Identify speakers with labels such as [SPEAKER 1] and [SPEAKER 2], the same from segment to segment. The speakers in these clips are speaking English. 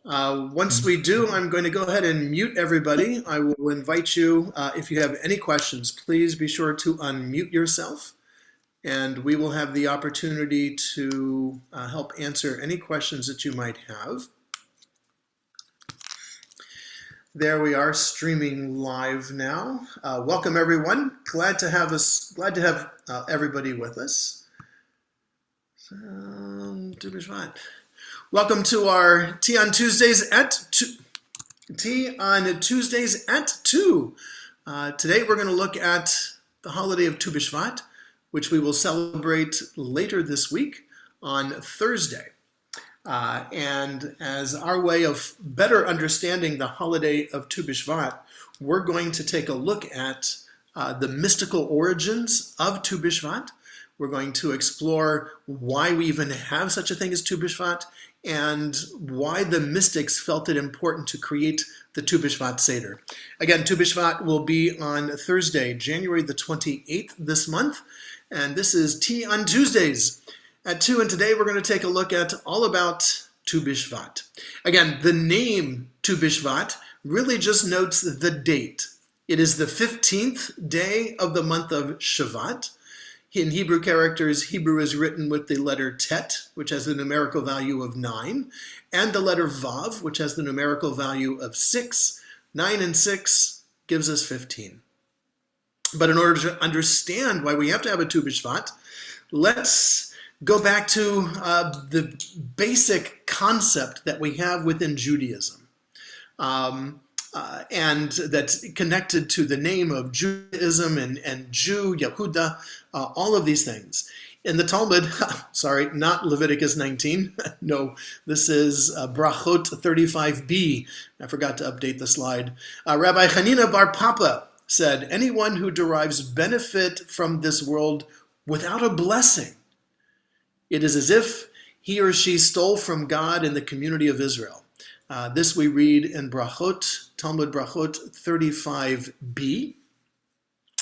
[SPEAKER 1] Once we do, I'm going to go ahead and mute everybody. I will invite you, if you have any questions, please be sure to unmute yourself, and we will have the opportunity to help answer any questions that you might have. There we are, streaming live now. Welcome everyone. Glad to have everybody with us. Welcome to our Tea on Tuesdays at 2. Today we're going to look at the holiday of Tu B'Shvat, which we will celebrate later this week on Thursday. And as our way of better understanding the holiday of Tu B'Shvat, we're going to take a look at the mystical origins of Tu B'Shvat. We're going to explore why we even have such a thing as Tu B'Shvat and why the mystics felt it important to create the Tu B'Shvat Seder. Again, Tu B'Shvat will be on Thursday, January the 28th this month, and this is Tea on Tuesdays at 2, and today we're going to take a look at all about Tu B'Shvat. Again, the name Tu B'Shvat really just notes the date. It is the 15th day of the month of Shvat. In Hebrew characters, Hebrew is written with the letter Tet, which has the numerical value of 9, and the letter Vav, which has the numerical value of 6. 9 and 6 gives us 15. But in order to understand why we have to have a Tu B'Shvat, let's go back to the basic concept that we have within Judaism. And that's connected to the name of Judaism and Jew, Yehuda, all of these things. In the Talmud, sorry, not Leviticus 19. No, this is Brachot 35b. I forgot to update the slide. Rabbi Hanina Bar Papa said, anyone who derives benefit from this world without a blessing, it is as if he or she stole from God and the community of Israel. This we read in Brachot, Talmud Brachot 35b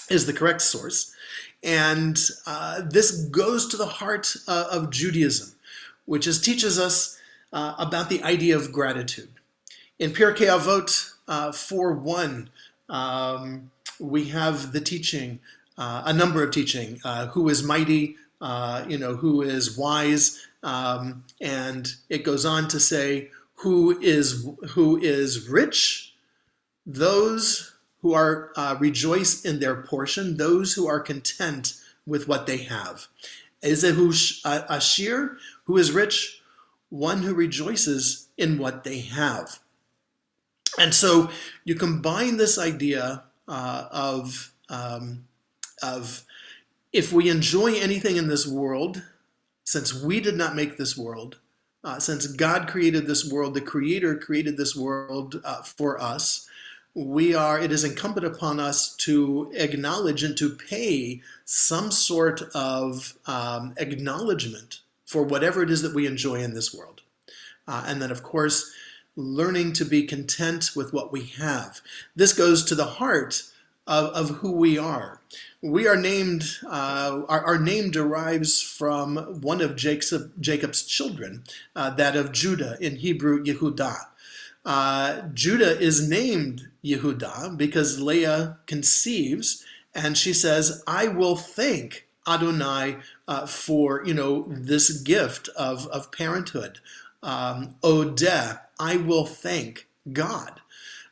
[SPEAKER 1] is the correct source. And this goes to the heart of Judaism, which teaches us about the idea of gratitude. In Pirkei Avot 4:1, we have the teaching, a number of teaching, who is mighty, who is wise, and it goes on to say, who is rich? Those who are rejoice in their portion, those who are content with what they have. Ezehu Ashir, who is rich? One who rejoices in what they have. And so you combine this idea of if we enjoy anything in this world, since we did not make this world, since God created this world, the Creator created this world for us, it is incumbent upon us to acknowledge and to pay some sort of acknowledgement for whatever it is that we enjoy in this world. And then, of course, learning to be content with what we have. This goes to the heart of who we are. We are named, our name derives from one of Jacob's children, that of Judah, in Hebrew, Yehudah. Judah is named Yehudah because Leah conceives and she says, I will thank Adonai for, this gift of parenthood. Odeh, I will thank God.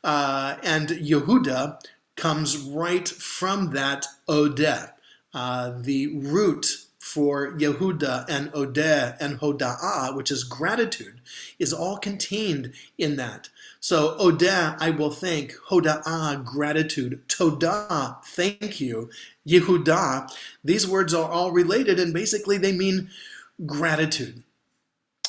[SPEAKER 1] And Yehudah comes right from that Odeh. The root for Yehuda and Odeh and Hoda'ah, which is gratitude, is all contained in that. So Odeh, I will thank. Hoda'ah, gratitude. Todah, thank you. Yehudah, these words are all related and basically they mean gratitude.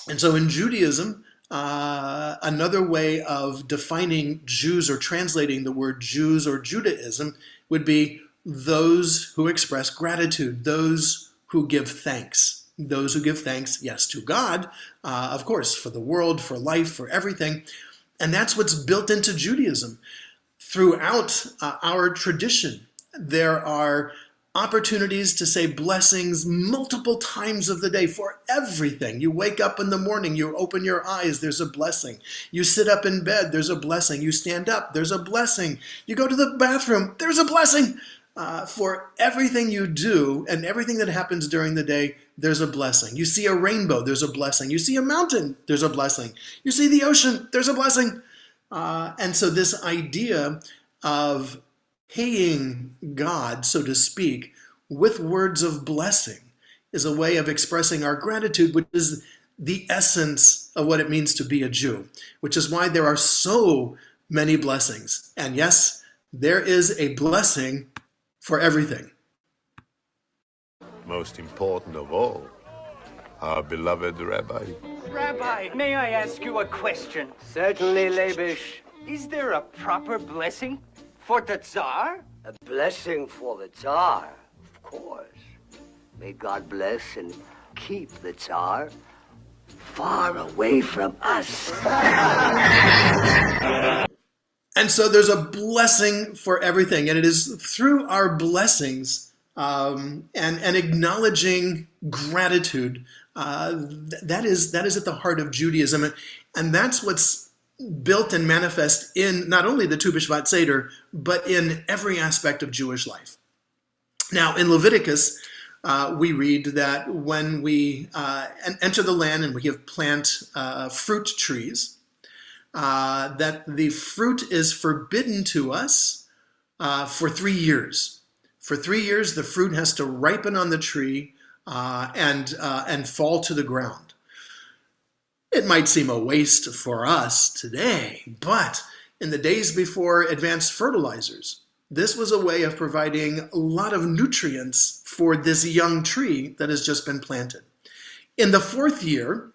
[SPEAKER 1] And so in Judaism, another way of defining Jews or translating the word Jews or Judaism would be those who express gratitude, those who give thanks. Those who give thanks, yes, to God, of course, for the world, for life, for everything. And that's what's built into Judaism. Throughout our tradition, there are opportunities to say blessings multiple times of the day for everything. You wake up in the morning, you open your eyes, there's a blessing. You sit up in bed, there's a blessing. You stand up, there's a blessing. You go to the bathroom, there's a blessing. For everything you do and everything that happens during the day, there's a blessing. You see a rainbow, there's a blessing. You see a mountain, there's a blessing. You see the ocean, there's a blessing. And so this idea of paying God, so to speak, with words of blessing is a way of expressing our gratitude, which is the essence of what it means to be a Jew, which is why there are so many blessings. And yes, there is a blessing for everything.
[SPEAKER 2] Most important of all, our beloved Rabbi.
[SPEAKER 3] Rabbi, may I ask you a question?
[SPEAKER 4] Certainly, Labish.
[SPEAKER 3] Is there a proper blessing for the Tsar?
[SPEAKER 4] A blessing for the Tsar, of course. May God bless and keep the Tsar far away from us.
[SPEAKER 1] And so there's a blessing for everything, and it is through our blessings and acknowledging gratitude that is at the heart of Judaism, and that's what's built and manifest in not only the Tu B'Shvat Seder, but in every aspect of Jewish life. Now, in Leviticus, we read that when we enter the land and we plant fruit trees, that the fruit is forbidden to us for 3 years. For 3 years, the fruit has to ripen on the tree and fall to the ground. It might seem a waste for us today, but in the days before advanced fertilizers, this was a way of providing a lot of nutrients for this young tree that has just been planted. In the 4th year,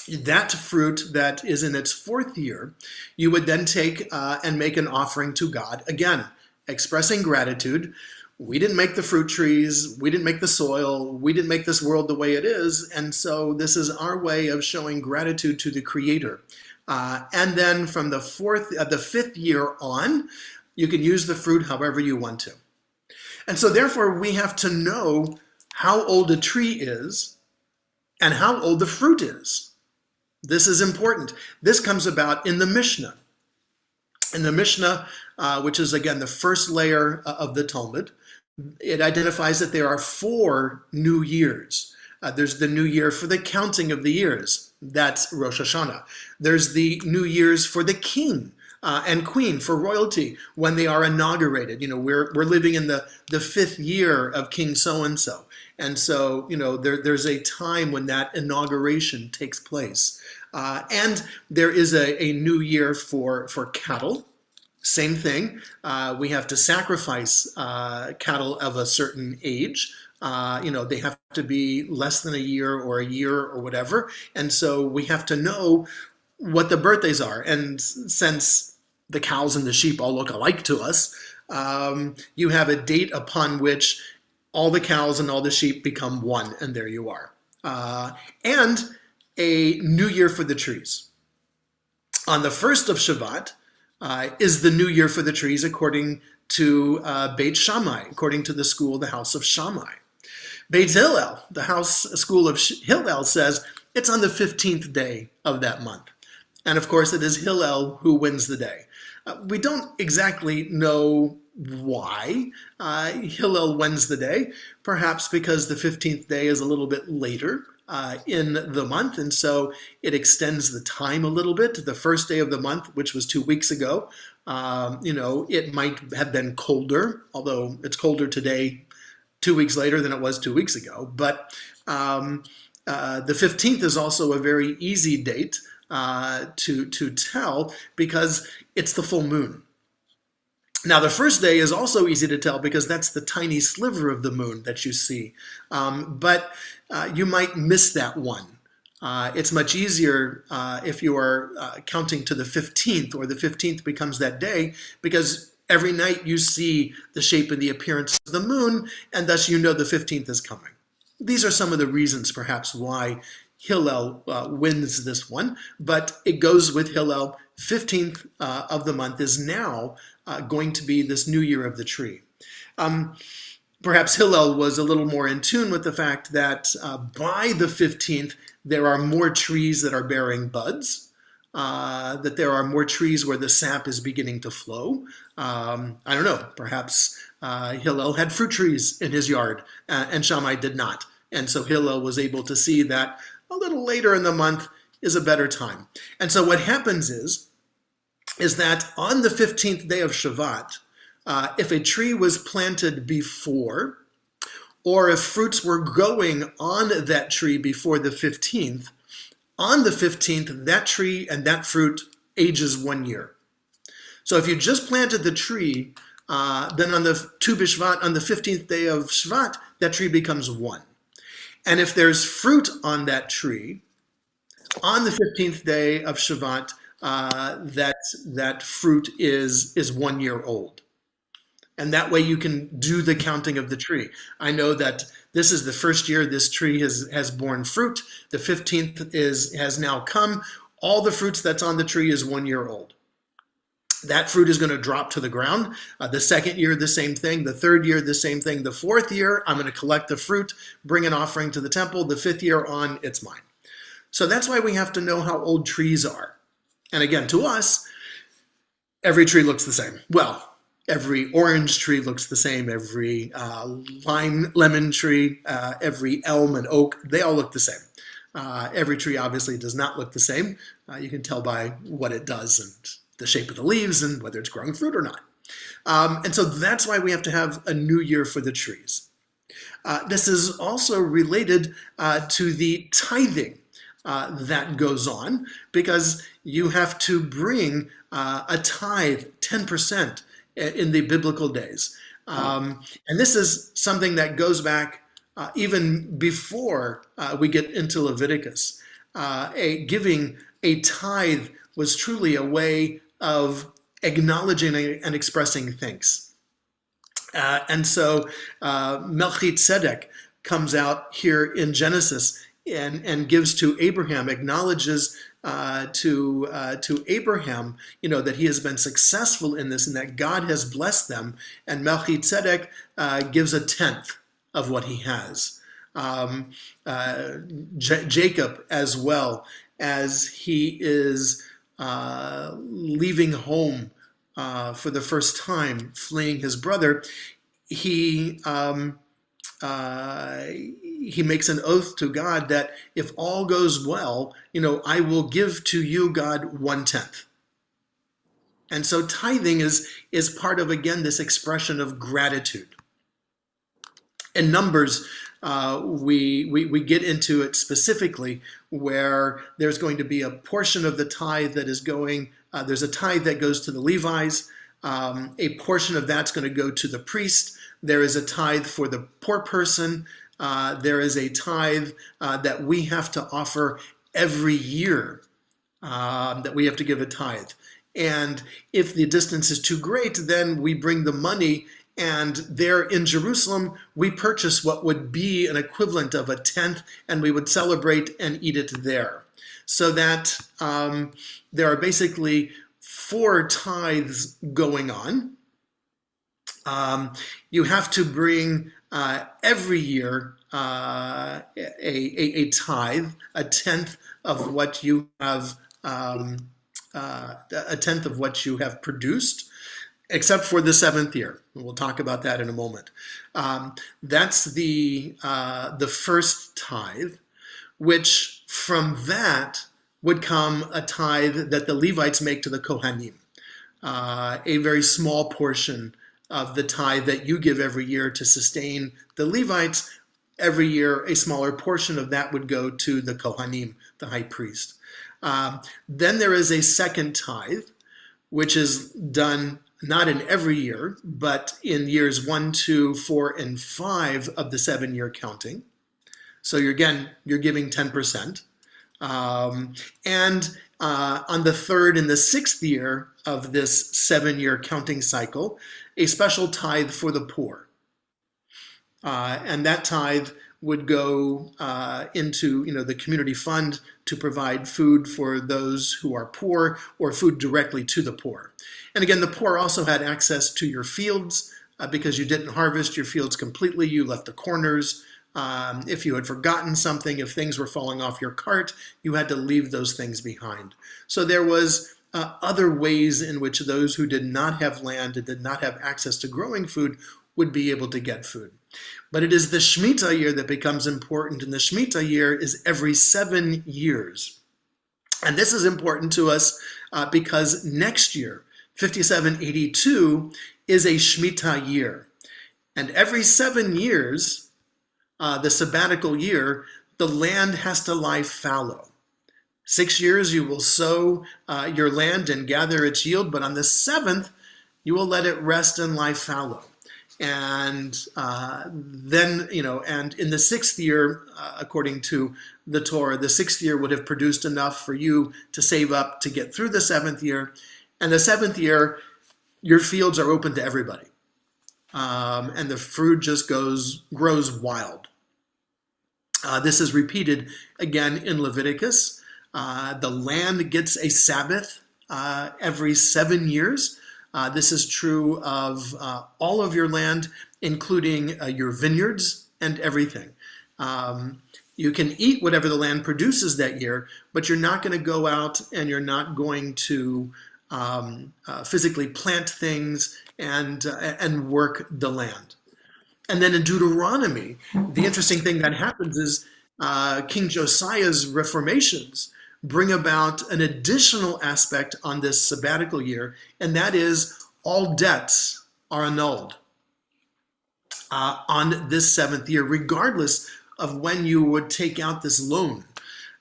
[SPEAKER 1] that fruit that is in its 4th year, you would then take and make an offering to God. Again, expressing gratitude. We didn't make the fruit trees, we didn't make the soil, we didn't make this world the way it is, and so this is our way of showing gratitude to the Creator. And then from the 5th year on, you can use the fruit however you want to. And so therefore we have to know how old a tree is and how old the fruit is. This is important. This comes about in the Mishnah. In the Mishnah, which is again the first layer of the Talmud, it identifies that there are 4 new years. There's the new year for the counting of the years. That's Rosh Hashanah. There's the new years for the king and queen, for royalty, when they are inaugurated. You know, we're living in the 5th year of King so-and-so. And so, you know, there's a time when that inauguration takes place. And there is a new year for cattle. Same thing. We have to sacrifice cattle of a certain age. They have to be less than a year or whatever. And so we have to know what the birthdays are. And since the cows and the sheep all look alike to us, you have a date upon which all the cows and all the sheep become one, and there you are. And a new year for the trees. On the 1st of Shavat is the new year for the trees according to Beit Shammai, according to the school, the house of Shammai. Beit Hillel, the school of Hillel, says it's on the 15th day of that month. And of course, it is Hillel who wins the day. We don't exactly know why Hillel wins the day, perhaps because the 15th day is a little bit later in the month, and so it extends the time a little bit to the first day of the month, which was 2 weeks ago. It might have been colder, although it's colder today 2 weeks later than it was 2 weeks ago. But the 15th is also a very easy date to tell because it's the full moon. Now, the first day is also easy to tell because that's the tiny sliver of the moon that you see. But you might miss that one. It's much easier if you are counting to the 15th, or the 15th becomes that day, because every night you see the shape and the appearance of the moon, and thus you know the 15th is coming. These are some of the reasons, perhaps, why Hillel wins this one, but it goes with Hillel. 15th of the month is now going to be this new year of the tree. Perhaps Hillel was a little more in tune with the fact that by the 15th, there are more trees that are bearing buds, that there are more trees where the sap is beginning to flow. I don't know, perhaps Hillel had fruit trees in his yard, and Shammai did not. And so Hillel was able to see that a little later in the month is a better time. And so what happens is that on the 15th day of Shavat, if a tree was planted before, or if fruits were going on that tree before the 15th, on the 15th, that tree and that fruit ages 1 year. So if you just planted the tree, then on the Tu B'Shvat, on the 15th day of Shvat, that tree becomes 1. And if there's fruit on that tree, on the 15th day of Shvat, that fruit is 1 year old. And that way you can do the counting of the tree. I know that this is the first year this tree has borne fruit. The 15th has now come. All the fruits that's on the tree is 1 year old. That fruit is going to drop to the ground. The second year, the same thing. The third year, the same thing. The fourth year, I'm going to collect the fruit, bring an offering to the temple. The fifth year on, it's mine. So that's why we have to know how old trees are. And again, to us, every tree looks the same. Well, every orange tree looks the same. Every lemon tree, every elm and oak, they all look the same. Every tree obviously does not look the same. You can tell by what it does and the shape of the leaves and whether it's growing fruit or not. And so that's why we have to have a new year for the trees. This is also related to the tithing that goes on, because you have to bring a tithe, 10%, in the biblical days. And this is something that goes back even before we get into Leviticus. Giving a tithe was truly a way of acknowledging and expressing thanks. And so Melchizedek comes out here in Genesis and gives to Abraham, acknowledges to Abraham, that he has been successful in this and that God has blessed them. And Melchizedek gives a tenth of what he has. Jacob, as well, as he is leaving home for the first time, fleeing his brother, he makes an oath to God that if all goes well, I will give to you, God, 1/10. And so tithing is part of, again, this expression of gratitude. In Numbers, we get into it specifically, where there's going to be a portion of the tithe that is going, there's a tithe that goes to the Levites, a portion of that's going to go to the priest. There is a tithe for the poor person. There is a tithe that we have to offer every year, that we have to give a tithe. And if the distance is too great, then we bring the money, and there in Jerusalem, we purchase what would be an equivalent of a tenth, and we would celebrate and eat it there. So that there are basically 4 tithes going on. You have to bring every year a tithe, a tenth of what you have, a tenth of what you have produced, except for the 7th year. We'll talk about that in a moment. That's the first tithe, which from that would come a tithe that the Levites make to the Kohanim, a very small portion of the tithe that you give every year to sustain the Levites. Every year, a smaller portion of that would go to the Kohanim, the high priest. Then there is a second tithe, which is done not in every year, but in years 1, 2, 4, and 5 of the 7-year counting. So you're giving 10%. And on the 3rd and the 6th year of this 7-year counting cycle, a special tithe for the poor. And that tithe would go into the community fund to provide food for those who are poor, or food directly to the poor. And again, the poor also had access to your fields, because you didn't harvest your fields completely. You left the corners. If you had forgotten something, if things were falling off your cart, you had to leave those things behind. So there was other ways in which those who did not have land and did not have access to growing food would be able to get food. But it is the Shemitah year that becomes important, and the Shemitah year is every 7 years. And this is important to us because next year, 5782, is a Shemitah year. And every 7 years, the sabbatical year, the land has to lie fallow. 6 years you will sow your land and gather its yield, but on the 7th, you will let it rest and lie fallow. And then, and in the 6th year, according to the Torah, the 6th year would have produced enough for you to save up to get through the 7th year. And the 7th year, your fields are open to everybody. And the fruit just grows wild. This is repeated again in Leviticus. The land gets a Sabbath every 7 years. This is true of all of your land, including your vineyards and everything. You can eat whatever the land produces that year, but you're not going to go out and you're not going to physically plant things and work the land. And then in Deuteronomy, the interesting thing that happens is King Josiah's reformations bring about an additional aspect on this sabbatical year, and that is all debts are annulled on this 7th year, regardless of when you would take out this loan.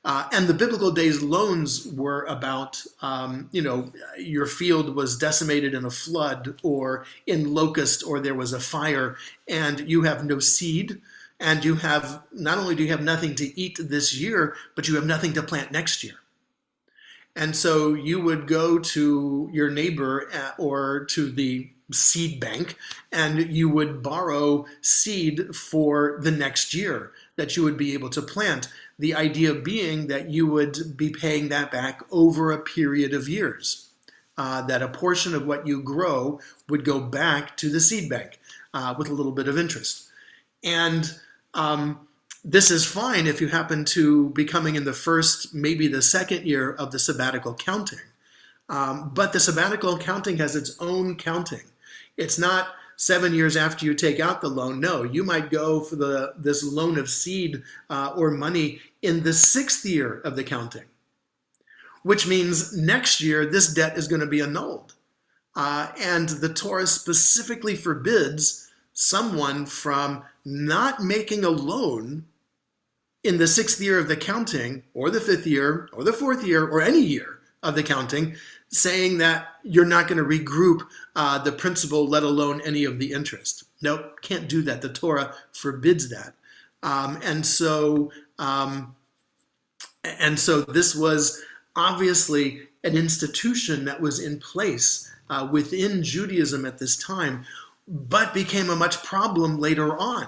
[SPEAKER 1] And the biblical days loans were about, your field was decimated in a flood or in locust, or there was a fire, and you have no seed. And you have, not only do you have nothing to eat this year, but you have nothing to plant next year. And so you would go to your neighbor or to the seed bank, and you would borrow seed for the next year that you would be able to plant. The idea being that you would be paying that back over a period of years, that a portion of what you grow would go back to the seed bank with a little bit of interest. And this is fine if you happen to be coming in the first, maybe the 2nd year of the sabbatical counting. But the sabbatical counting has its own counting. It's not 7 years after you take out the loan. No, you might go for this loan of seed or money in the 6th year of the counting, which means next year this debt is going to be annulled. And the Torah specifically forbids someone from not making a loan in the 6th year of the counting, or the 5th year, or the 4th year, or any year of the counting, saying that you're not going to regroup the principal, let alone any of the interest. Nope, can't do that. The Torah forbids that. And so this was obviously an institution that was in place within Judaism at this time, but became a much problem later on.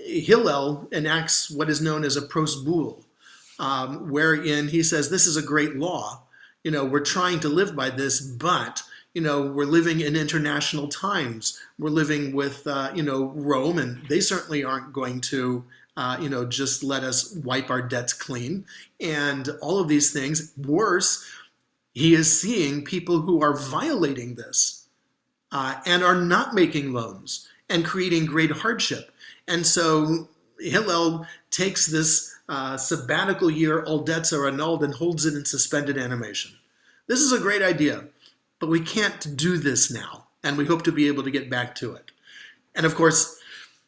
[SPEAKER 1] Hillel enacts what is known as a pros boul, wherein he says, this is a great law. We're trying to live by this, but, we're living in international times. We're living with, Rome, and they certainly aren't going to, just let us wipe our debts clean. And all of these things. Worse, he is seeing people who are violating this and are not making loans and creating great hardship. And so Hillel takes this sabbatical year, all debts are annulled, and holds it in suspended animation. This is a great idea, but we can't do this now, and we hope to be able to get back to it. And of course,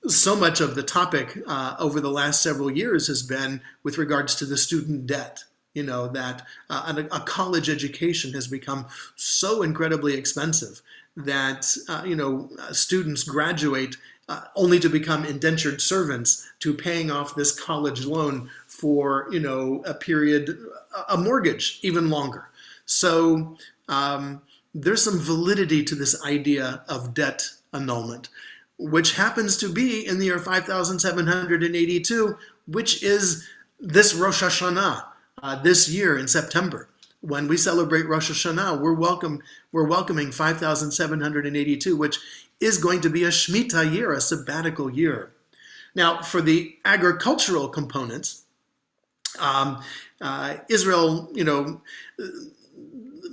[SPEAKER 1] so much of the topic over the last several years has been with regards to the student debt. That a college education has become so incredibly expensive that, students graduate only to become indentured servants to paying off this college loan for, a period, a mortgage, even longer. So there's some validity to this idea of debt annulment, which happens to be in the year 5782, which is this Rosh Hashanah, this year in September. When we celebrate Rosh Hashanah, we're welcoming 5782, which is going to be a Shemitah year, a sabbatical year. Now, for the agricultural components, Israel,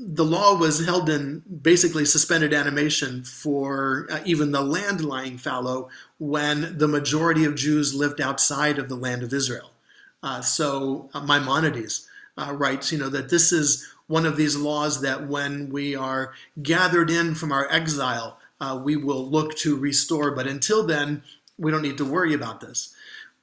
[SPEAKER 1] the law was held in basically suspended animation for even the land lying fallow when the majority of Jews lived outside of the land of Israel. So Maimonides writes, that this is one of these laws that when we are gathered in from our exile, we will look to restore. But until then, we don't need to worry about this.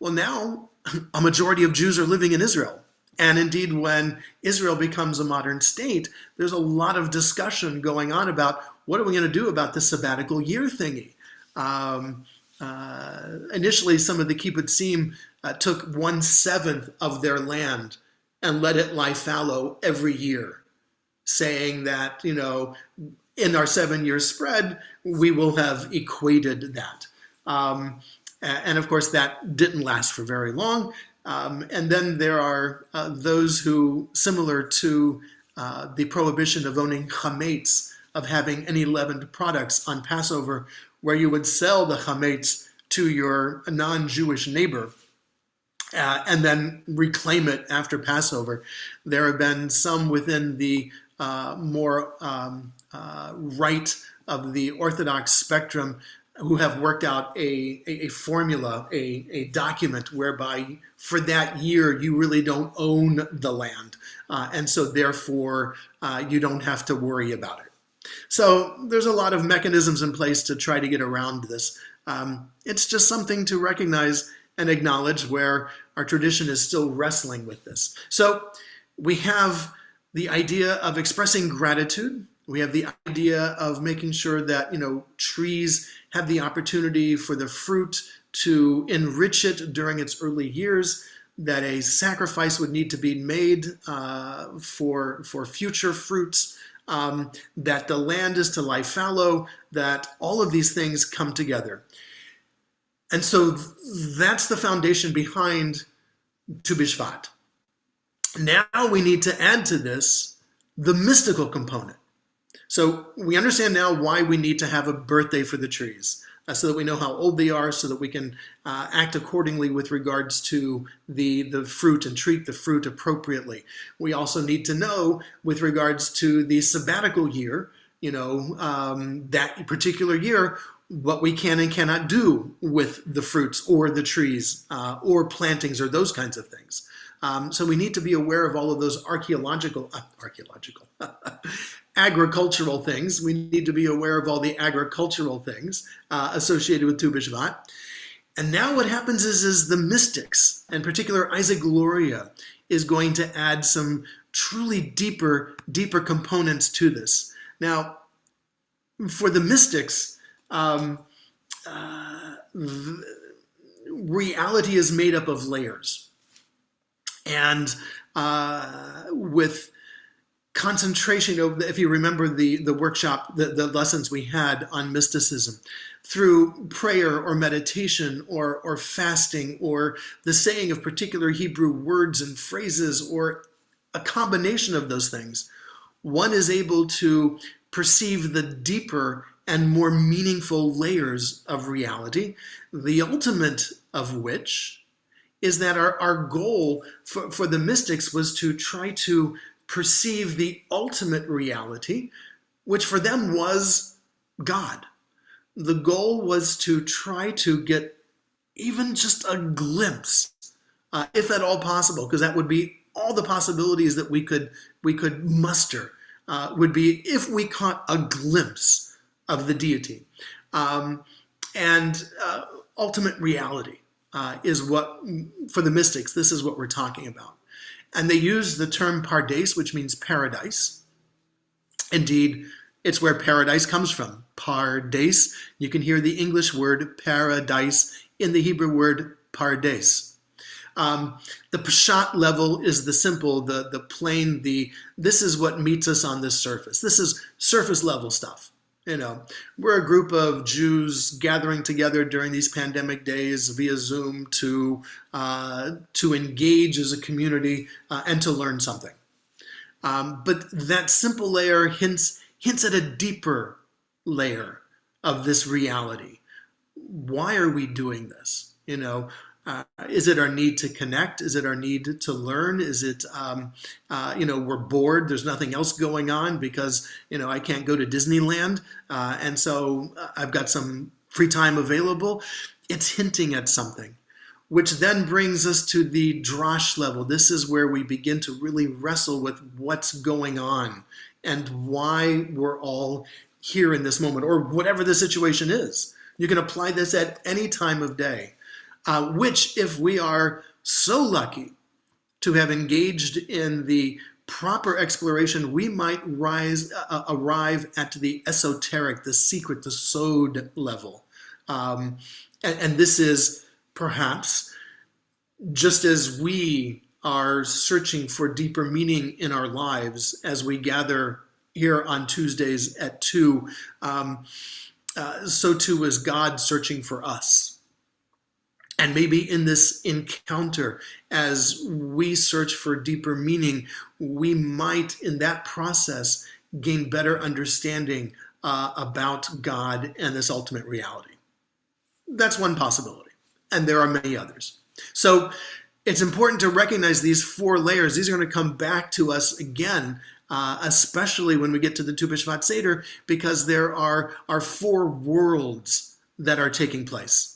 [SPEAKER 1] Well, now a majority of Jews are living in Israel. And indeed, when Israel becomes a modern state, there's a lot of discussion going on about what are we going to do about this sabbatical year thingy. Initially, some of the kibbutzim took 1/7 of their land and let it lie fallow every year, saying that, in our 7-year spread, we will have equated that. And of course, that didn't last for very long. And then there are those who, similar to the prohibition of owning chametz, of having any leavened products on Passover, where you would sell the chametz to your non-Jewish neighbor and then reclaim it after Passover. There have been some within the more right of the Orthodox spectrum who have worked out a formula, a document whereby for that year you really don't own the land. And so therefore you don't have to worry about it. So there's a lot of mechanisms in place to try to get around this. It's just something to recognize and acknowledge where our tradition is still wrestling with this. So we have the idea of expressing gratitude. We have the idea of making sure that, trees have the opportunity for the fruit to enrich it during its early years, that a sacrifice would need to be made for future fruits, that the land is to lie fallow, that all of these things come together. And so that's the foundation behind Tu B'Shvat. Now we need to add to this the mystical component. So we understand now why we need to have a birthday for the trees, so that we know how old they are, so that we can act accordingly with regards to the fruit and treat the fruit appropriately. We also need to know with regards to the sabbatical year, that particular year, what we can and cannot do with the fruits or the trees or plantings or those kinds of things. So we need to be aware of all of those agricultural things. We need to be aware of all the agricultural things associated with Tu B'Shvat. And now what happens is the mystics, in particular Isaac Luria, is going to add some truly deeper components to this. Now, for the mystics, reality is made up of layers. And with concentration, if you remember the workshop, the lessons we had on mysticism, through prayer or meditation or fasting or the saying of particular Hebrew words and phrases or a combination of those things, one is able to perceive the deeper and more meaningful layers of reality, the ultimate of which is that our goal for the mystics was to try to perceive the ultimate reality, which for them was God. The goal was to try to get even just a glimpse, if at all possible, because that would be all the possibilities that we could muster, would be if we caught a glimpse of the deity. And ultimate reality is what, for the mystics, this is what we're talking about. And they use the term pardes, which means paradise. Indeed, it's where paradise comes from, pardes. You can hear the English word paradise in the Hebrew word pardes. The Peshat level is the simple, the plain, this is what meets us on this surface. This is surface level stuff. We're a group of Jews gathering together during these pandemic days via Zoom to engage as a community and to learn something. But that simple layer hints at a deeper layer of this reality. Why are we doing this? Is it our need to connect? Is it our need to learn? Is it, we're bored, there's nothing else going on because, I can't go to Disneyland, and so I've got some free time available? It's hinting at something, which then brings us to the drash level. This is where we begin to really wrestle with what's going on and why we're all here in this moment, or whatever the situation is. You can apply this at any time of day. Which, if we are so lucky to have engaged in the proper exploration, we might arrive at the esoteric, the secret, the sod level. And this is perhaps just as we are searching for deeper meaning in our lives as we gather here on Tuesdays at 2, so too is God searching for us. And maybe in this encounter, as we search for deeper meaning, we might, in that process, gain better understanding about God and this ultimate reality. That's one possibility, and there are many others. So it's important to recognize these 4 layers. These are going to come back to us again, especially when we get to the Tu B'Shvat Seder, because there are 4 worlds that are taking place.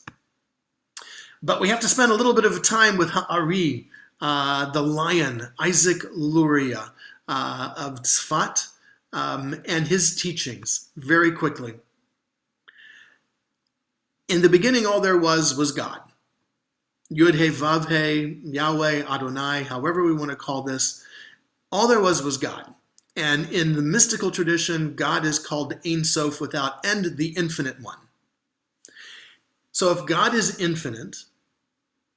[SPEAKER 1] But we have to spend a little bit of time with Ha'ari, the lion, Isaac Luria of Tzfat, and his teachings very quickly. In the beginning, all there was God. Yud He Vav He, Yahweh, Adonai, however we want to call this, all there was God. And in the mystical tradition, God is called Ein Sof, without end, the infinite one. So if God is infinite,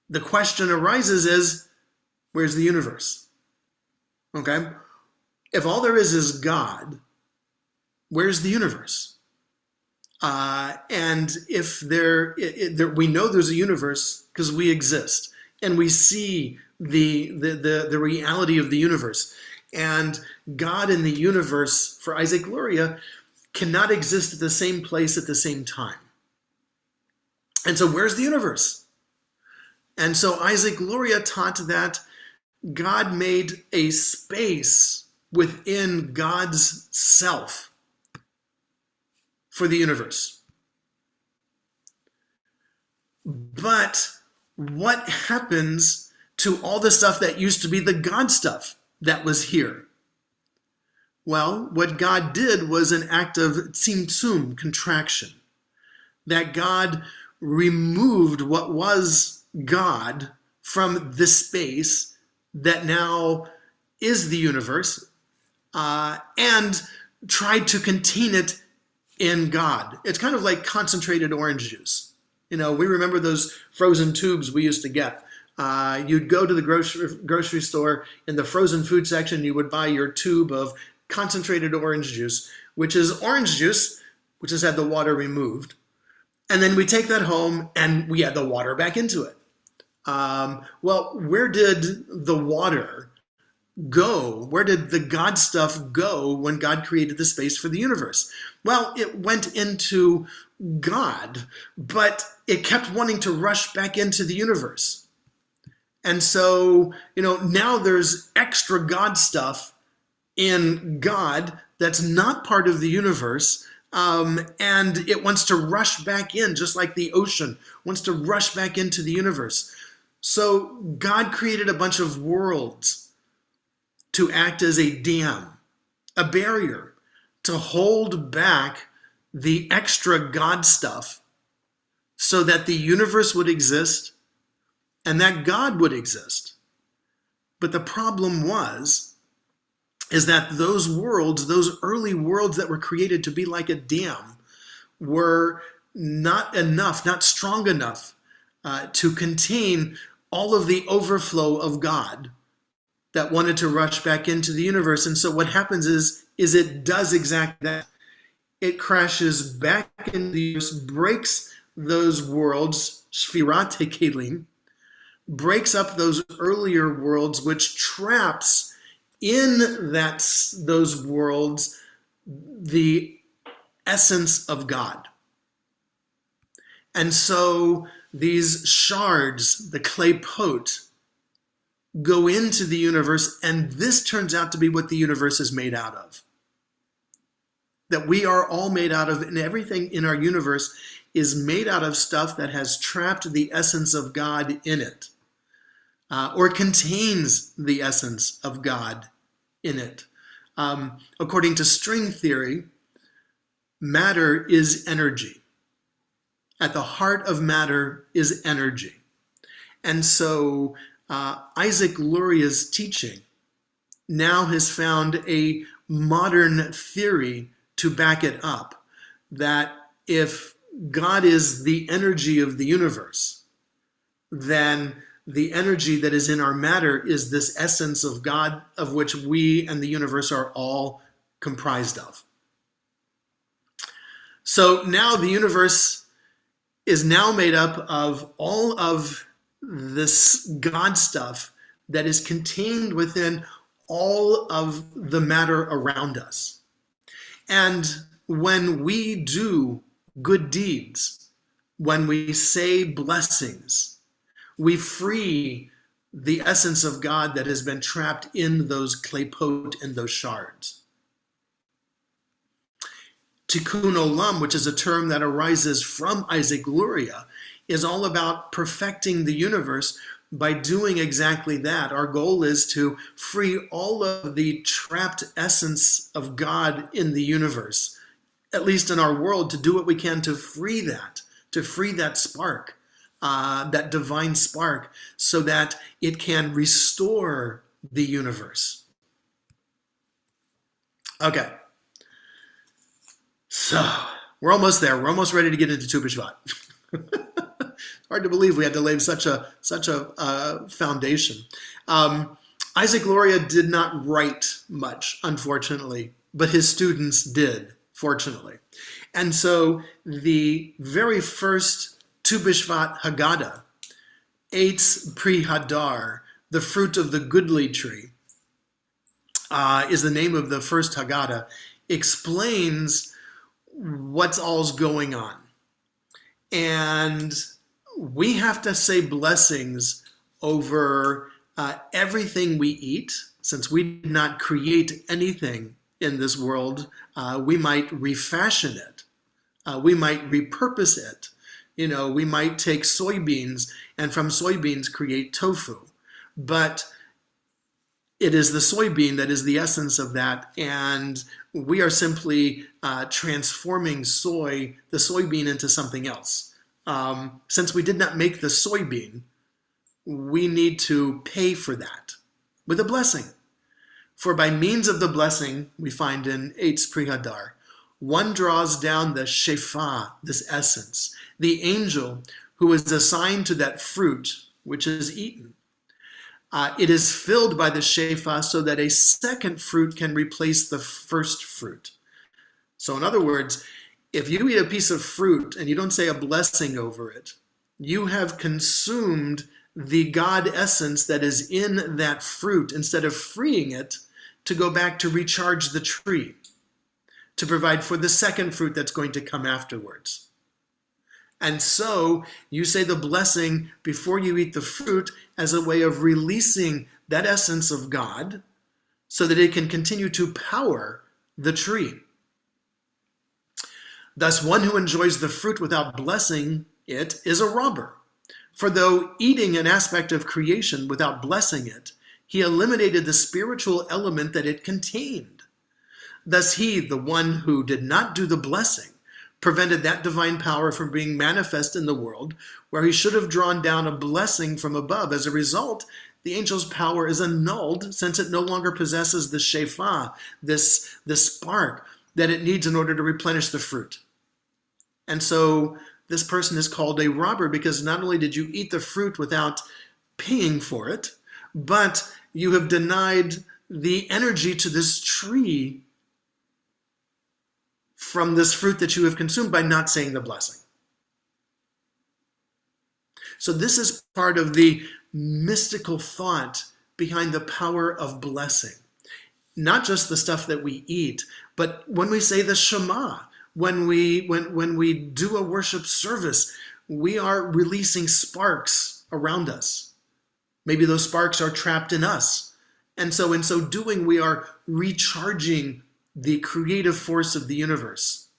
[SPEAKER 1] the question arises is, where's the universe? Okay? If all there is God, where's the universe? And if we know there's a universe because we exist, and we see the reality of the universe. And God in the universe, for Isaac Luria, cannot exist at the same place at the same time. And so where's the universe? And so Isaac Luria taught that God made a space within God's self for the universe. But what happens to all the stuff that used to be the God stuff that was here? Well, what God did was an act of tzimtzum, contraction. That God removed what was God from the space that now is the universe, and tried to contain it in God. It's kind of like concentrated orange juice. We remember those frozen tubes we used to get. You'd go to the grocery store, in the frozen food section, you would buy your tube of concentrated orange juice, which is orange juice, which has had the water removed. And then we take that home and we add the water back into it. Well, where did the water go? Where did the God stuff go when God created the space for the universe? Well, it went into God, but it kept wanting to rush back into the universe. And so, now there's extra God stuff in God that's not part of the universe, and it wants to rush back in, just like the ocean wants to rush back into the universe. So God created a bunch of worlds to act as a dam, a barrier, to hold back the extra God stuff so that the universe would exist and that God would exist. But the problem is that those worlds, those early worlds that were created to be like a dam, were not enough, not strong enough to contain all of the overflow of God that wanted to rush back into the universe. And so what happens is it does exactly that. It crashes back into the universe, breaks those worlds, Shvirat HaKelim, breaks up those earlier worlds, which traps in those worlds the essence of God. And so these shards, the klipot, go into the universe, and this turns out to be what the universe is made out of. That we are all made out of, and everything in our universe is made out of stuff that has trapped the essence of God in it, or contains the essence of God in it. According to string theory, matter is energy. At the heart of matter is energy. And so Isaac Luria's teaching now has found a modern theory to back it up, that if God is the energy of the universe, then the energy that is in our matter is this essence of God, of which we and the universe are all comprised of. So now the universe is now made up of all of this God stuff that is contained within all of the matter around us. And when we do good deeds, when we say blessings, we free the essence of God that has been trapped in those klipot and those shards. Tikkun Olam, which is a term that arises from Isaac Luria, is all about perfecting the universe by doing exactly that. Our goal is to free all of the trapped essence of God in the universe, at least in our world, to do what we can to free that spark, that divine spark, so that it can restore the universe. Okay. So, we're almost there. We're almost ready to get into Tu B'Shvat. Hard to believe we had to lay such a foundation. Isaac Luria did not write much, unfortunately, but his students did, fortunately. And so the very first Tu B'Shvat Haggadah, Eitz Pri Hadar, the fruit of the goodly tree, is the name of the first Haggadah, explains what's all's going on. And we have to say blessings over everything we eat. Since we did not create anything in this world, we might refashion it. We might repurpose it. You know, we might take soybeans and from soybeans create tofu. But it is the soybean that is the essence of that, and we are simply transforming the soybean into something else. Since we did not make the soybean, we need to pay for that with a blessing. For by means of the blessing, we find in Eitz Pri Hadar, one draws down the shefa, this essence, the angel who is assigned to that fruit which is eaten. It is filled by the shefa so that a second fruit can replace the first fruit. So in other words, if you eat a piece of fruit and you don't say a blessing over it, you have consumed the God essence that is in that fruit instead of freeing it to go back to recharge the tree, to provide for the second fruit that's going to come afterwards. And so you say the blessing before you eat the fruit as a way of releasing that essence of God so that it can continue to power the tree. Thus, one who enjoys the fruit without blessing it is a robber. For though eating an aspect of creation without blessing it, he eliminated the spiritual element that it contained. Thus he, the one who did not do the blessing, prevented that divine power from being manifest in the world, where he should have drawn down a blessing from above. As a result, the angel's power is annulled, since it no longer possesses the shefa, this spark that it needs in order to replenish the fruit. And so this person is called a robber, because not only did you eat the fruit without paying for it, but you have denied the energy to this tree from this fruit that you have consumed by not saying the blessing. So this is part of the mystical thought behind the power of blessing. Not just the stuff that we eat, but when we say the Shema, when we do a worship service, we are releasing sparks around us. Maybe those sparks are trapped in us. And so in so doing, we are recharging the creative force of the universe.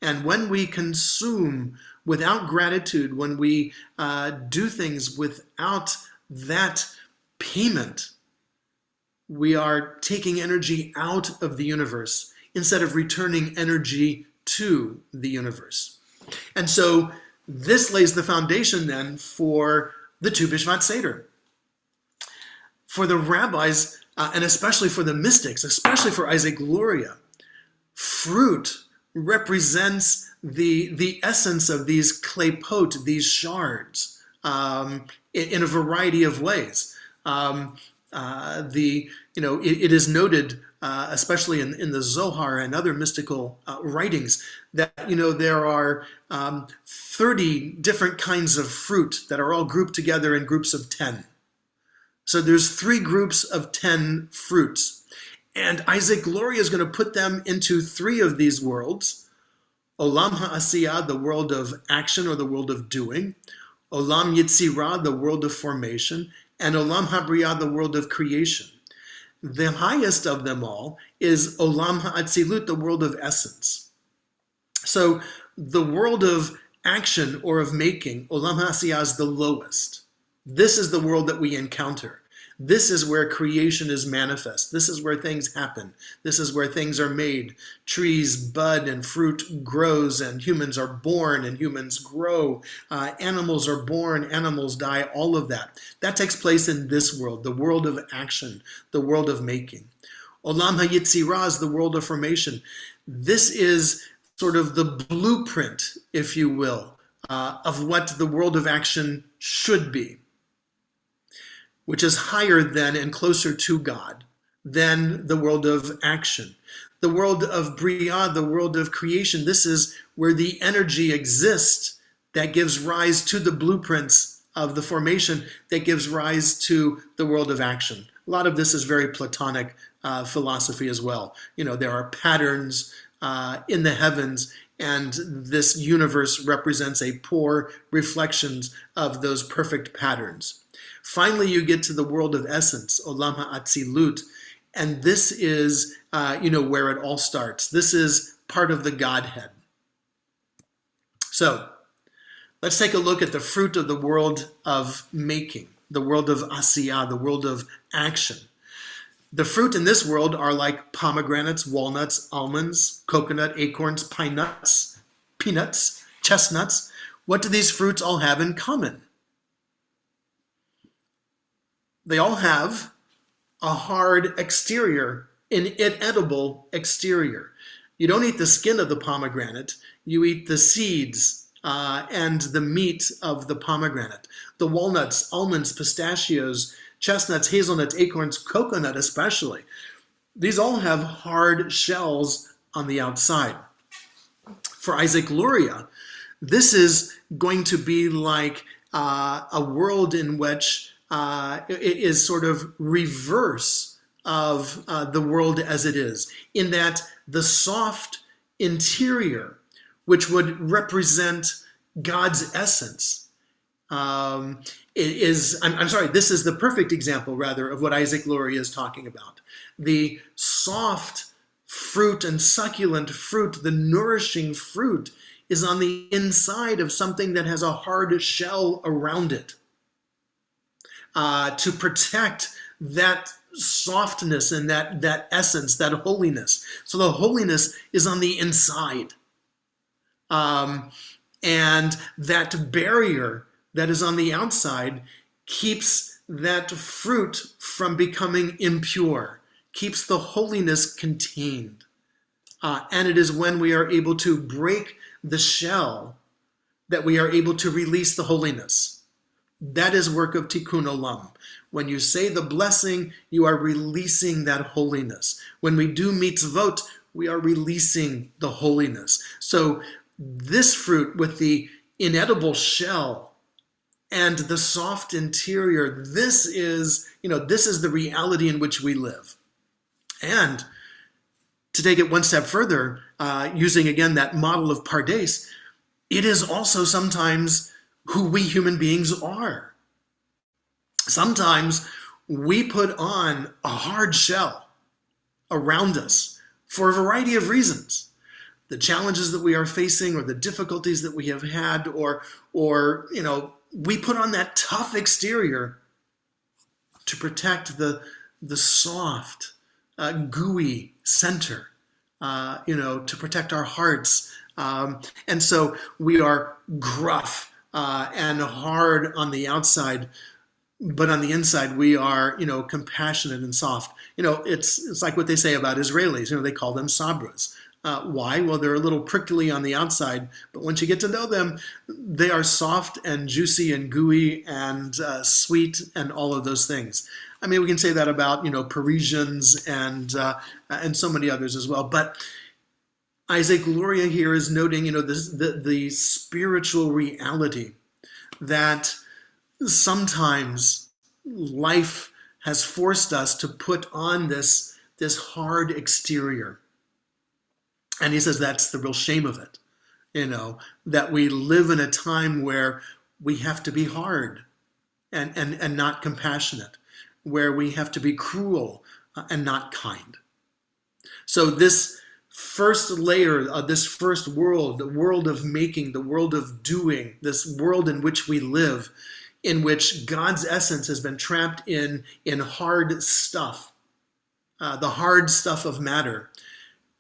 [SPEAKER 1] And when we consume without gratitude, when we do things without that payment, we are taking energy out of the universe instead of returning energy to the universe. And so this lays the foundation then for the Tu B'Shvat Seder. For the rabbis, and especially for the mystics, especially for Isaac Luria, fruit represents the essence of these klepot, these shards, in a variety of ways. It is noted, especially in the Zohar and other mystical writings, that there are 30 different kinds of fruit that are all grouped together in groups of 10. So there's 3 groups of 10 fruits. And Isaac Luria is going to put them into 3 of these worlds. Olam HaAsiyah, the world of action or the world of doing. Olam Yitzirah, the world of formation. And Olam HaBriyah, the world of creation. The highest of them all is Olam HaAtzilut, the world of essence. So the world of action or of making, Olam HaAsiyah, is the lowest. This is the world that we encounter. This is where creation is manifest. This is where things happen. This is where things are made. Trees bud and fruit grows, and humans are born and humans grow. Animals are born, animals die, all of that. That takes place in this world, the world of action, the world of making. Olam HaYitzirah is the world of formation. This is sort of the blueprint, if you will, of what the world of action should be, which is higher than and closer to God than the world of action. The world of Bria, the world of creation, this is where the energy exists that gives rise to the blueprints of the formation that gives rise to the world of action. A lot of this is very Platonic philosophy as well. There are patterns in the heavens, and this universe represents a poor reflections of those perfect patterns. Finally, you get to the world of essence, Olam HaAtzilut, and this is, where it all starts. This is part of the Godhead. So, let's take a look at the fruit of the world of making, the world of Asiyah, the world of action. The fruit in this world are like pomegranates, walnuts, almonds, coconut, acorns, pine nuts, peanuts, chestnuts. What do these fruits all have in common? They all have a hard exterior, an inedible exterior. You don't eat the skin of the pomegranate, you eat the seeds and the meat of the pomegranate. The walnuts, almonds, pistachios, chestnuts, hazelnuts, acorns, coconut especially. These all have hard shells on the outside. For Isaac Luria, this is going to be like a world in which it is sort of reverse of the world as it is, in that the soft interior, which would represent God's essence, this is the perfect example, rather, of what Isaac Luria is talking about. The soft fruit and succulent fruit, the nourishing fruit, is on the inside of something that has a hard shell around it. To protect that softness and that essence, that holiness. So the holiness is on the inside. And that barrier that is on the outside keeps that fruit from becoming impure, keeps the holiness contained. And it is when we are able to break the shell that we are able to release the holiness. That is work of Tikkun Olam. When you say the blessing, you are releasing that holiness. When we do mitzvot, we are releasing the holiness. So this fruit with the inedible shell and the soft interior, this is the reality in which we live. And to take it one step further, using again that model of Pardes, it is also sometimes who we human beings are. Sometimes we put on a hard shell around us for a variety of reasons. The challenges that we are facing, or the difficulties that we have had, or we put on that tough exterior to protect the soft, gooey center, to protect our hearts. And so we are gruff and hard on the outside, but on the inside we are, compassionate and soft. It's like what they say about Israelis. They call them sabras. Why? Well, they're a little prickly on the outside, but once you get to know them, they are soft and juicy and gooey and sweet and all of those things. I mean, we can say that about, Parisians and so many others as well. But Isaac Luria here is noting, the spiritual reality that sometimes life has forced us to put on this hard exterior. And he says that's the real shame of it, that we live in a time where we have to be hard and not compassionate, where we have to be cruel and not kind. So this first layer of this first world, the world of making, the world of doing, this world in which we live, in which God's essence has been trapped in hard stuff, the hard stuff of matter,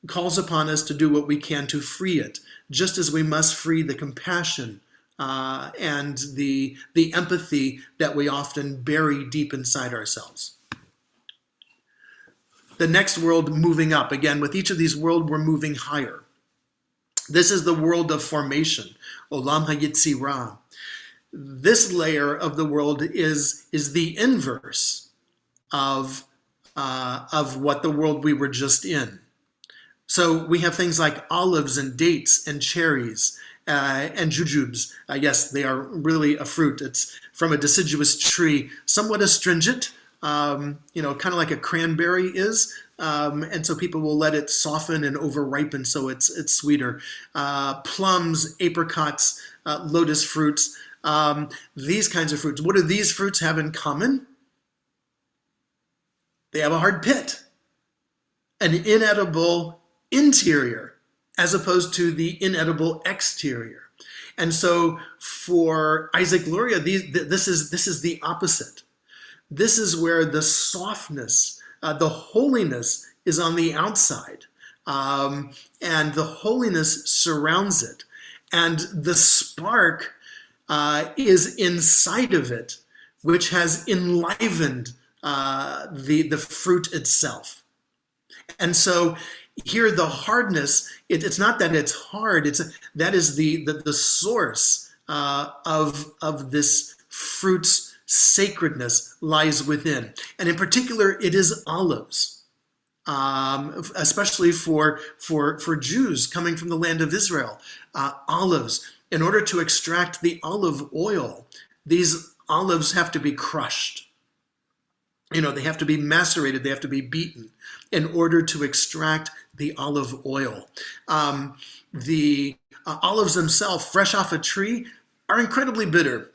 [SPEAKER 1] calls upon us to do what we can to free it, just as we must free the compassion and the empathy that we often bury deep inside ourselves. The next world, moving up. Again, with each of these worlds, we're moving higher. This is the world of formation, Olam HaYetzirah. This layer of the world is the inverse of what the world we were just in. So we have things like olives and dates and cherries and jujubes. Yes, they are really a fruit. It's from a deciduous tree, somewhat astringent, kind of like a cranberry is. And so people will let it soften and over-ripen so it's sweeter. Plums, apricots, lotus fruits, these kinds of fruits. What do these fruits have in common? They have a hard pit, an inedible interior, as opposed to the inedible exterior. And so for Isaac Luria, this is the opposite. This is where the softness, the holiness is on the outside, and the holiness surrounds it. And the spark is inside of it, which has enlivened the fruit itself. And so here the hardness, it's not that it's hard, that is the source of this fruit's sacredness lies within. And in particular, it is olives, especially for Jews coming from the land of Israel. Olives, in order to extract the olive oil, these olives have to be crushed. They have to be macerated, they have to be beaten in order to extract the olive oil. The olives themselves, fresh off a tree, are incredibly bitter.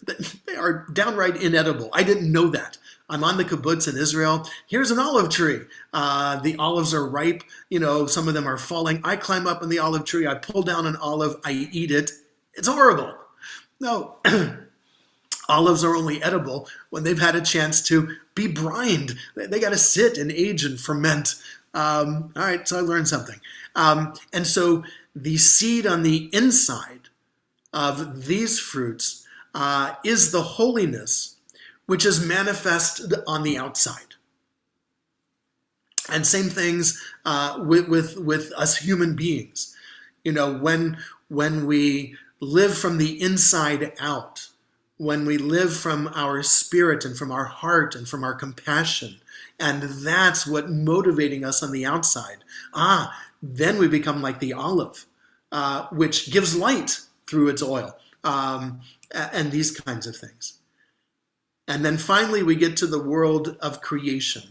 [SPEAKER 1] They are downright inedible. I didn't know that. I'm on the kibbutz in Israel. Here's an olive tree. The olives are ripe. Some of them are falling. I climb up in the olive tree. I pull down an olive. I eat it. It's horrible. No. Olives are only edible when they've had a chance to be brined. They got to sit and age and ferment. All right, so I learned something. And so the seed on the inside of these fruits is the holiness which is manifested on the outside. And same things with us human beings. When we live from the inside out, when we live from our spirit and from our heart and from our compassion, and that's what motivating us on the outside, then we become like the olive, which gives light through its oil, and these kinds of things. And then finally we get to the world of creation,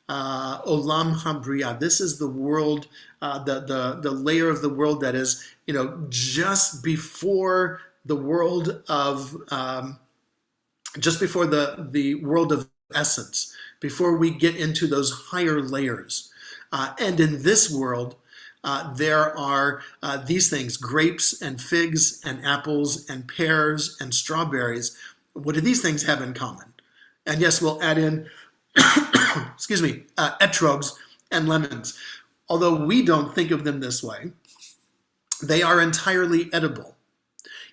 [SPEAKER 1] Olam HaBriah. This is the world, the layer of the world that is, just before the world of just before the world of essence, before we get into those higher layers. And in this world, there are these things: grapes and figs and apples and pears and strawberries. What do these things have in common? And yes, we'll add in, excuse me, etrogs and lemons. Although we don't think of them this way, they are entirely edible.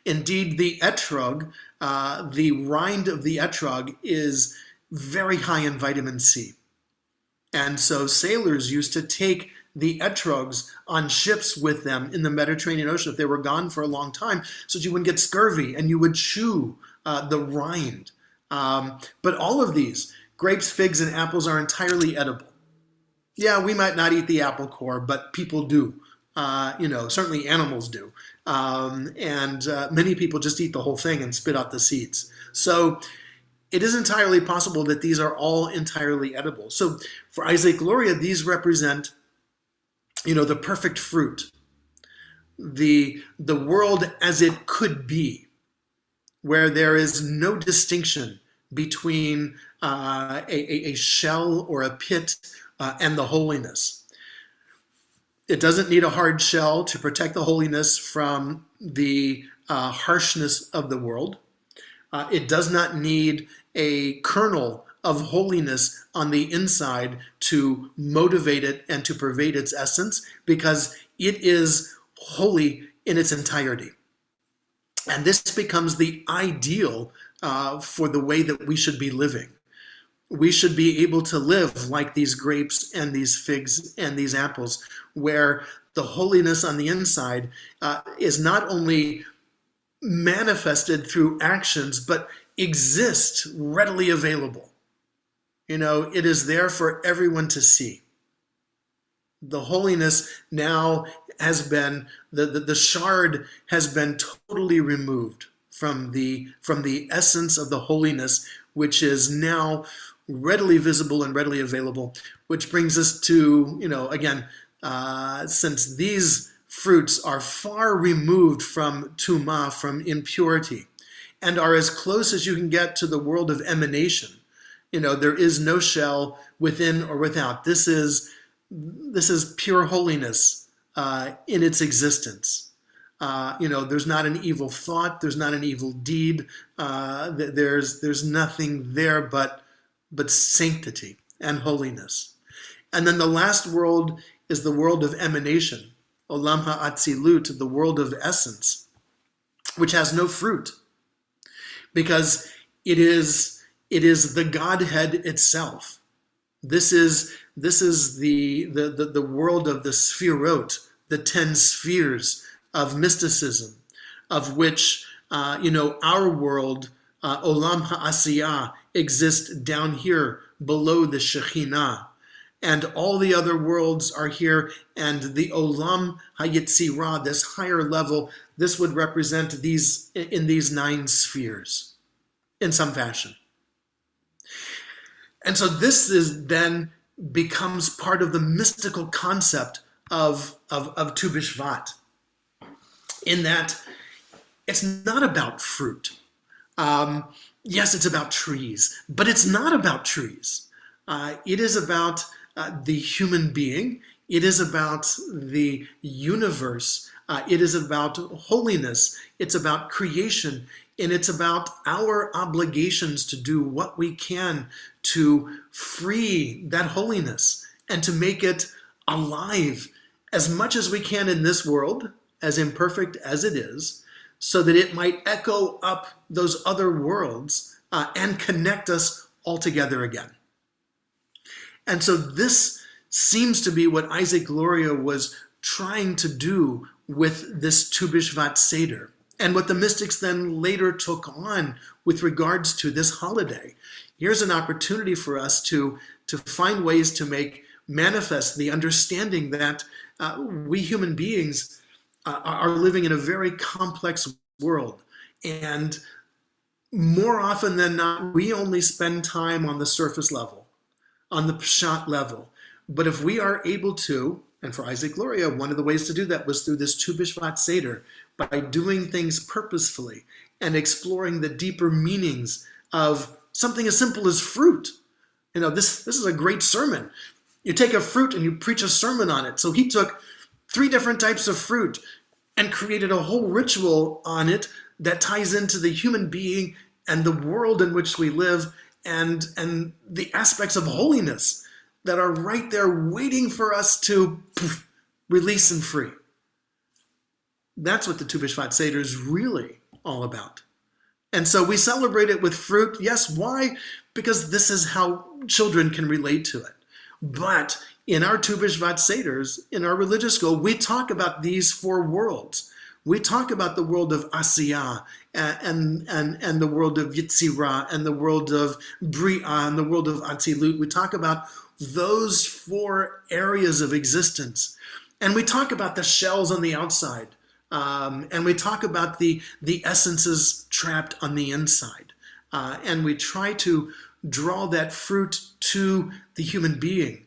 [SPEAKER 1] Indeed, the etrog, the rind of the etrog is very high in vitamin C. And so sailors used to take the etrogs on ships with them in the Mediterranean Ocean if they were gone for a long time, so that you wouldn't get scurvy and you would chew the rind. But all of these, grapes, figs, and apples, are entirely edible. Yeah, we might not eat the apple core, but people do. Certainly animals do. And many people just eat the whole thing and spit out the seeds. So it is entirely possible that these are all entirely edible. So for Isaac Luria, these represent, the perfect fruit, the world as it could be, where there is no distinction between a shell or a pit and the holiness. It doesn't need a hard shell to protect the holiness from the harshness of the world. It does not need a kernel of holiness on the inside to motivate it and to pervade its essence, because it is holy in its entirety. And this becomes the ideal for the way that we should be living. We should be able to live like these grapes and these figs and these apples, where the holiness on the inside is not only manifested through actions, but exists readily available. It is there for everyone to see. The holiness now has been, the shard has been totally removed from the essence of the holiness, which is now readily visible and readily available, which brings us to, again, since these fruits are far removed from tumah, from impurity, and are as close as you can get to the world of emanation. There is no shell within or without. This is pure holiness in its existence. There's not an evil thought. There's not an evil deed. There's nothing there but sanctity and holiness. And then the last world is the world of emanation, Olam ha'atzilut, the world of essence, which has no fruit, because it is the Godhead itself. This is the world of the Sfirot, the 10 spheres of mysticism, of which our world, Olam ha'asiyah, exists down here below the Shekhinah. And all the other worlds are here, and the Olam HaYetzirah, this higher level, this would represent these 9 spheres in some fashion. And so this then becomes part of the mystical concept of Tu B'Shvat, in that it's not about fruit. Yes, it's about trees, but it's not about trees. It is about the human being. It is about the universe. It is about holiness. It's about creation. And it's about our obligations to do what we can to free that holiness and to make it alive as much as we can in this world, as imperfect as it is, so that it might echo up those other worlds and connect us all together again. And so this seems to be what Isaac Luria was trying to do with this Tu B'Shvat Seder, and what the mystics then later took on with regards to this holiday. Here's an opportunity for us to find ways to make manifest the understanding that we human beings are living in a very complex world. And more often than not, we only spend time on the surface level, on the pshat level. But if we are able to, And for Isaac Luria, one of the ways to do that was through this Tu B'Shvat Seder, by doing things purposefully and exploring the deeper meanings of something as simple as fruit. This is a great sermon. You take a fruit and you preach a sermon on it. So he took 3 different types of fruit and created a whole ritual on it that ties into the human being and the world in which we live, and the aspects of holiness that are right there waiting for us to release and free. That's what the Tu B'Shvat Seder is really all about. And so we celebrate it with fruit. Yes, why? Because this is how children can relate to it. But in our Tu B'Shvat Seders, in our religious school, we talk about these 4 worlds. We talk about the world of Asiyah and the world of Yitzirah and the world of Bri'ah and the world of Atzilut. We talk about those 4 areas of existence. And we talk about the shells on the outside. And we talk about the essences trapped on the inside. And we try to draw that fruit to the human being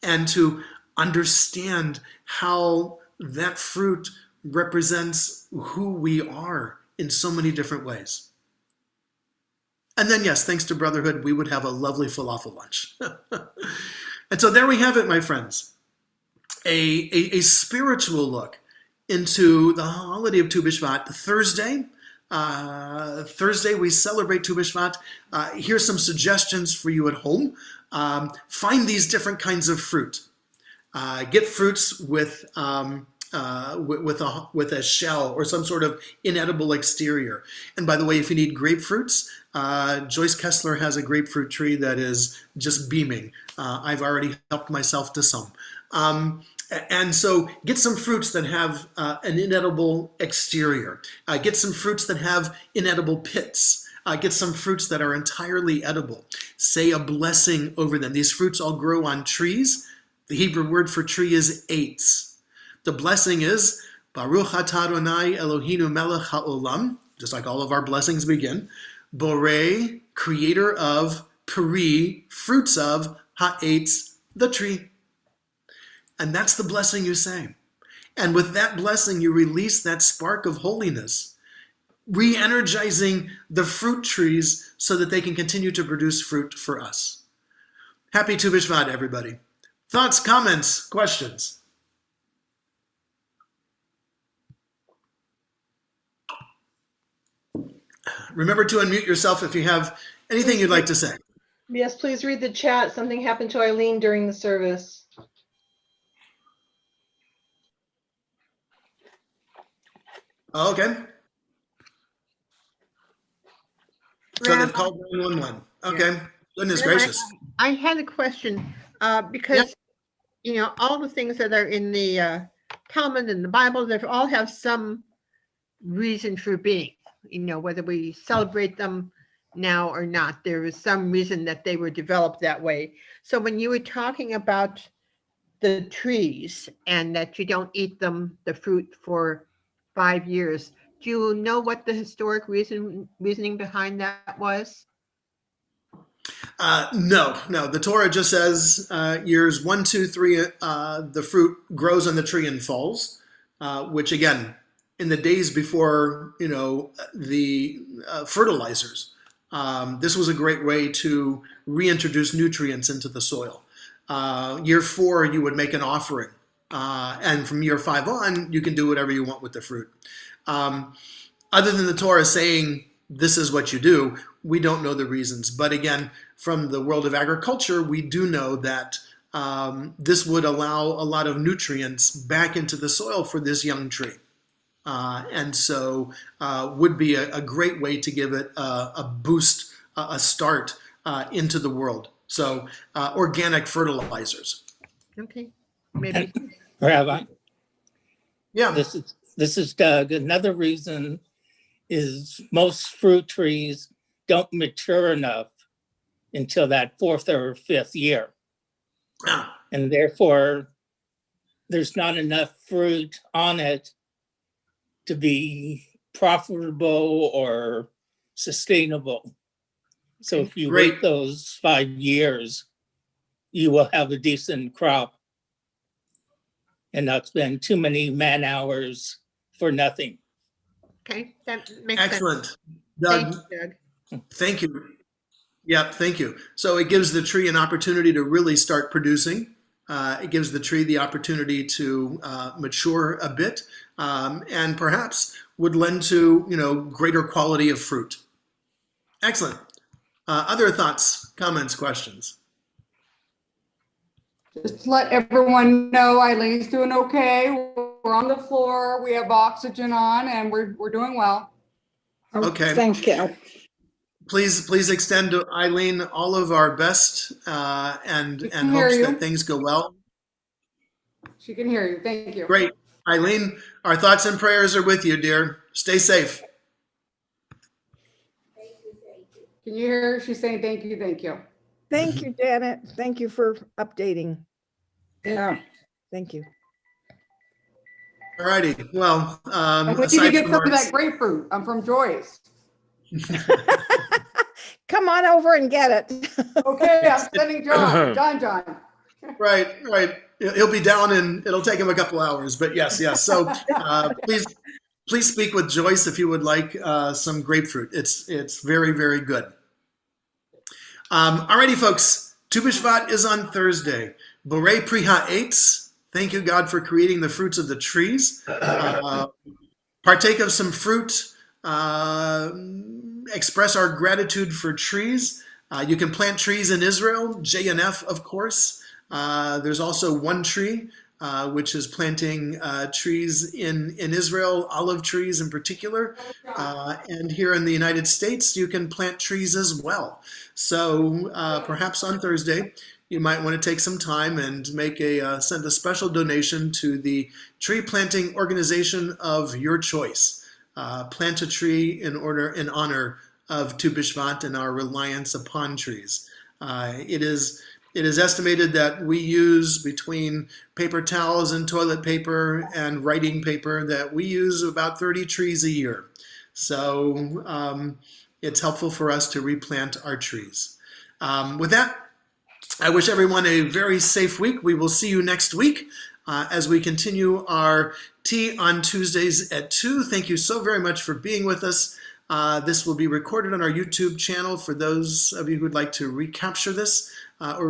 [SPEAKER 1] and to understand how that fruit represents who we are in so many different ways. And then, yes, thanks to Brotherhood, we would have a lovely falafel lunch. And so there we have it, my friends. A spiritual look into the holiday of Tu B'Shvat. Thursday we celebrate Tu B'Shvat. Here's some suggestions for you at home. Find these different kinds of fruit. Get fruits with a shell or some sort of inedible exterior. And by the way, if you need grapefruits, Joyce Kessler has a grapefruit tree that is just beaming. I've already helped myself to some. And so get some fruits that have an inedible exterior. Get some fruits that have inedible pits. Get some fruits that are entirely edible. Say a blessing over them. These fruits all grow on trees. The Hebrew word for tree is eitz. The blessing is Baruch atah Adonai Eloheinu melech haolam, just like all of our blessings begin. Borei, creator of, peri, fruits of, ha'etz, the tree. And that's the blessing you say. And with that blessing, you release that spark of holiness, re-energizing the fruit trees so that they can continue to produce fruit for us. Happy Tu B'Shvat, everybody. Thoughts, comments, questions? Remember to unmute yourself if you have anything you'd like to say.
[SPEAKER 5] Yes, please read the chat. Something happened to Eileen during the service.
[SPEAKER 1] Oh, okay. So they've called 911. Okay. Goodness gracious.
[SPEAKER 6] I had a question because, all the things that are in the Talmud and the Bible, they all have some reason for being, whether we celebrate them now or not, there is some reason that they were developed that way. So when you were talking about the trees and that you don't eat them, the fruit, for 5 years, do you know what the historic reasoning behind that was?
[SPEAKER 1] No. The Torah just says years 1, 2, 3, the fruit grows on the tree and falls, which again, in the days before, the fertilizers, this was a great way to reintroduce nutrients into the soil. Year 4, you would make an offering. And from year 5 on, you can do whatever you want with the fruit. Other than the Torah saying this is what you do, we don't know the reasons. But again, from the world of agriculture, we do know that this would allow a lot of nutrients back into the soil for this young tree. And so would be a great way to give it a boost, a start into the world. So organic fertilizers.
[SPEAKER 6] Okay, maybe.
[SPEAKER 7] Rabbi,
[SPEAKER 1] Yeah.
[SPEAKER 7] this is Doug. Another reason is most fruit trees don't mature enough until that 4th or 5th year.
[SPEAKER 1] Ah.
[SPEAKER 7] And therefore, there's not enough fruit on it to be profitable or sustainable. So if you
[SPEAKER 1] Great.
[SPEAKER 7] wait those 5 years, you will have a decent crop. and not spend too many man hours for nothing.
[SPEAKER 6] Okay, that makes sense.
[SPEAKER 1] Excellent.
[SPEAKER 6] Thank
[SPEAKER 1] Doug,
[SPEAKER 6] you, Doug.
[SPEAKER 1] thank you. Yep, thank you. So it gives the tree an opportunity to really start producing. It gives the tree the opportunity to mature a bit, and perhaps would lend to, greater quality of fruit. Excellent. Other thoughts, comments, questions?
[SPEAKER 8] Just let everyone know Eileen's doing okay. We're on the floor. We have oxygen on, and we're doing well.
[SPEAKER 1] Okay.
[SPEAKER 9] Thank you.
[SPEAKER 1] Please extend to Eileen all of our best and
[SPEAKER 8] can
[SPEAKER 1] hopes
[SPEAKER 8] hear you.
[SPEAKER 1] that things go well.
[SPEAKER 8] She can hear you. Thank you.
[SPEAKER 1] Great. Eileen, our thoughts and prayers are with you, dear. Stay safe.
[SPEAKER 8] Can you hear her? She's saying thank you, thank you.
[SPEAKER 9] Thank you, Janet. Thank you for updating.
[SPEAKER 8] Yeah.
[SPEAKER 9] Thank you.
[SPEAKER 1] All righty. Well,
[SPEAKER 8] And we need to
[SPEAKER 1] aside
[SPEAKER 8] get
[SPEAKER 1] from
[SPEAKER 8] some of
[SPEAKER 1] our-
[SPEAKER 8] that grapefruit. I'm from Joyce.
[SPEAKER 9] Come on over and get it.
[SPEAKER 8] Okay, I'm sending John.
[SPEAKER 1] Right. He'll be down and it'll take him a couple hours, but yes. So please speak with Joyce if you would like some grapefruit. It's very, very good. Alrighty, folks. Tu B'Shvat is on Thursday. Borei Pri Ha'etz. Thank you, God, for creating the fruits of the trees. Partake of some fruit. Express our gratitude for trees. You can plant trees in Israel, JNF, of course. There's also One Tree, which is planting trees in Israel, olive trees in particular. And here in the United States, you can plant trees as well. So perhaps on Thursday, you might want to take some time and send a special donation to the tree planting organization of your choice. Plant a tree in honor of Tu B'Shvat and our reliance upon trees. It is estimated that we use, between paper towels and toilet paper and writing paper, that we use about 30 trees a year. So it's helpful for us to replant our trees. With that, I wish everyone a very safe week. We will see you next week as we continue our tea on Tuesdays at 2. Thank you so very much for being with us. This will be recorded on our YouTube channel for those of you who would like to recapture this or